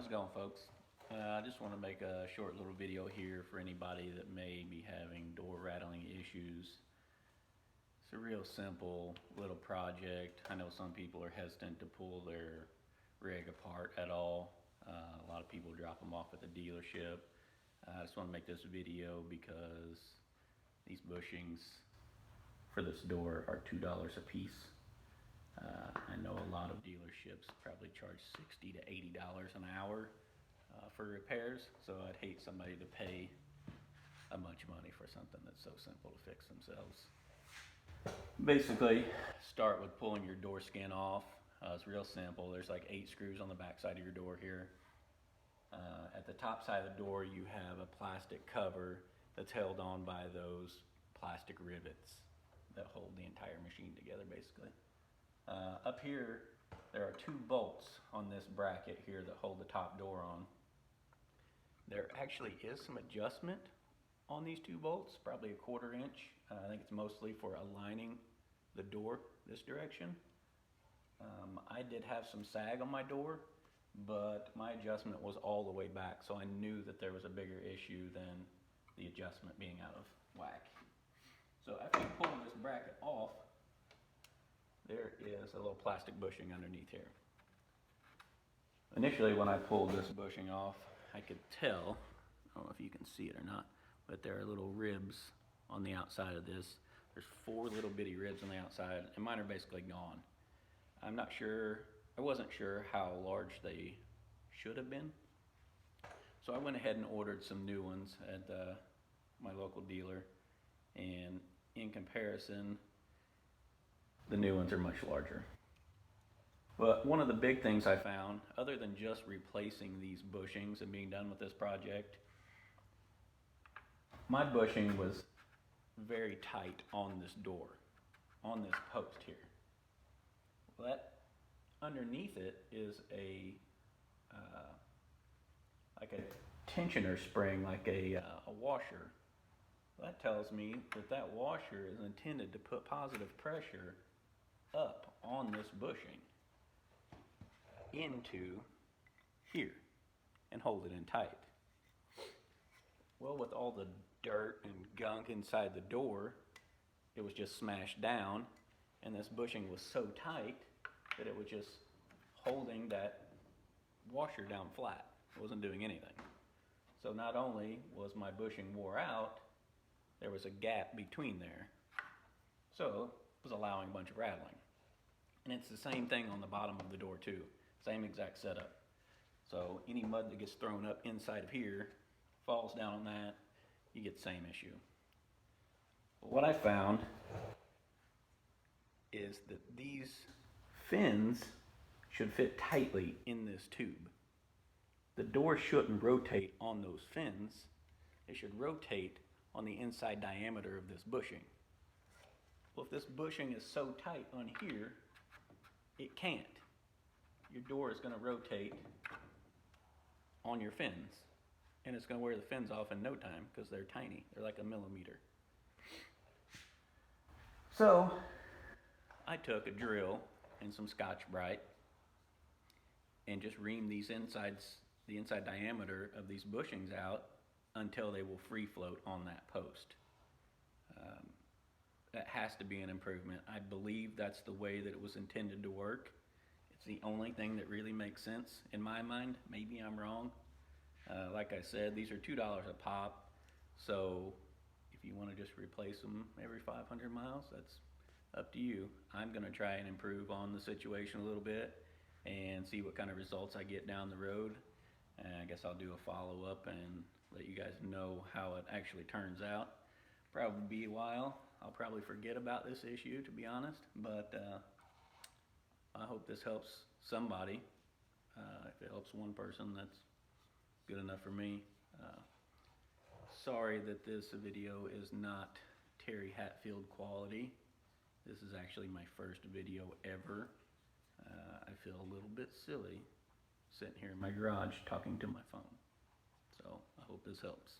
How's it going, folks? I just want to make a short little video here for anybody that may be having door rattling issues. It's a real simple little project. I know some people are hesitant to pull their rig apart at all. A lot of people drop them off at the dealership. I just want to make this video because these bushings for this door are $2 a piece. I know a lot of dealerships probably charge $60 to $80 an hour for repairs, so I'd hate somebody to pay a bunch of money for something that's so simple to fix themselves. Basically, start with pulling your door skin off. It's real simple. There's like 8 screws on the back side of your door here. At the top side of the door, you have a plastic cover that's held on by those plastic rivets that hold the entire machine together, basically. Up here, there are 2 bolts on this bracket here that hold the top door on. There actually is some adjustment on these 2 bolts, probably a 1/4 inch. I think it's mostly for aligning the door this direction. I did have some sag on my door, but my adjustment was all the way back, so I knew that there was a bigger issue than the adjustment being out of whack. So after you pull this bracket off, there is a little plastic bushing underneath here. Initially, when I pulled this bushing off, I could tell, I don't know if you can see it or not, but there are little ribs on the outside of this. There's 4 little bitty ribs on the outside, and mine are basically gone. I'm not sure, I wasn't sure how large they should have been. So I went ahead and ordered some new ones at my local dealer, and in comparison, the new ones are much larger. But one of the big things I found, other than just replacing these bushings and being done with this project, my bushing was very tight on this door, on this post here. Well, that underneath it is like a tensioner spring, like a washer. That tells me that that washer is intended to put positive pressure up on this bushing into here and hold it in tight. Well, with all the dirt and gunk inside the door, it was just smashed down, and this bushing was so tight that it was just holding that washer down flat. It wasn't doing anything. So not only was my bushing wore out, there was a gap between there. So it was allowing a bunch of rattling. And it's the same thing on the bottom of the door too. Same exact setup. So any mud that gets thrown up inside of here, falls down on that, you get the same issue. But what I found is that these fins should fit tightly in this tube. The door shouldn't rotate on those fins. It should rotate on the inside diameter of this bushing. Well, if this bushing is so tight on here, it can't. Your door is going to rotate on your fins, and it's going to wear the fins off in no time because they're tiny. They're like a millimeter. So I took a drill and some Scotch-Brite and just reamed the inside diameter of these bushings out until they will free float on that post. That has to be an improvement. I believe that's the way that it was intended to work. It's the only thing that really makes sense in my mind. Maybe I'm wrong. Like I said, these are $2 a pop. So if you want to just replace them every 500 miles, that's up to you. I'm going to try and improve on the situation a little bit and see what kind of results I get down the road. And I guess I'll do a follow-up and let you guys know how it actually turns out. Probably be a while. I'll probably forget about this issue, to be honest, but I hope this helps somebody. If it helps one person, that's good enough for me. Sorry that this video is not Terry Hatfield quality. This is actually my first video ever. I feel a little bit silly sitting here in my garage talking to my phone. So I hope this helps.